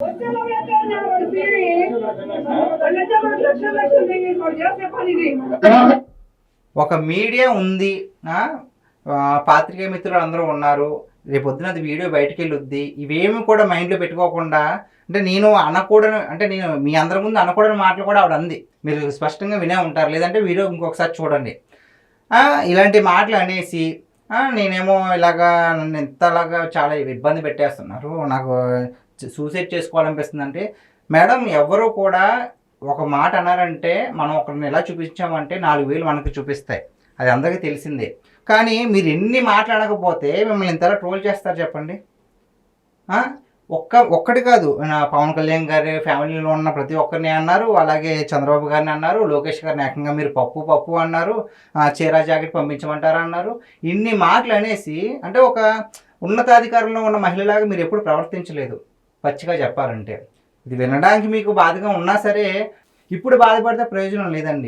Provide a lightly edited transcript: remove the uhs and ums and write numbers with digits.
ఒక మీడియా ఉంది, పాత్రికేయ మిత్రులు అందరూ ఉన్నారు, రేపొద్దున అది వీడియో బయటికి వెళ్ళొద్ది, ఇవేమి కూడా మైండ్లో పెట్టుకోకుండా, అంటే నేను అనకూడను, అంటే నేను మీ అందరి ముందు అనకూడని మాటలు కూడా ఆవిడ అంది. మీరు స్పష్టంగా వినే ఉంటారు, లేదంటే వీడియో ఇంకొకసారి చూడండి. ఇలాంటి మాటలు అనేసి నేనేమో ఇలాగా నన్ను ఇంతలాగా చాలా ఇబ్బంది పెట్టేస్తున్నారు, నాకు సూసైడ్ చేసుకోవాలనిపిస్తుంది. అంటే మేడం, ఎవరు కూడా ఒక మాట అన్నారంటే మనం ఒకరిని ఎలా చూపించామంటే 4,000 మనకు చూపిస్తాయి, అది అందరికీ తెలిసిందే. కానీ మీరు ఎన్ని మాట్లాడకపోతే మిమ్మల్ని ఇంతలా ట్రోల్ చేస్తారు చెప్పండి. ఒక్కటి కాదు, పవన్ కళ్యాణ్ గారి ఫ్యామిలీలో ఉన్న ప్రతి ఒక్కరిని అన్నారు, అలాగే చంద్రబాబు గారిని అన్నారు, లోకేష్ గారిని ఏకంగా మీరు పప్పు అన్నారు, చీరా జాకెట్ పంపించమంటారా అన్నారు. ఇన్ని మాటలు అనేసి, అంటే ఒక ఉన్నతాధికారంలో ఉన్న మహిళలాగా మీరు ఎప్పుడు ప్రవర్తించలేదు పచ్చిగా చెప్పాలంటే. ఇది వినడానికి మీకు బాధగా ఉన్నా సరే ఇప్పుడు బాధపడితే ప్రయోజనం లేదండి.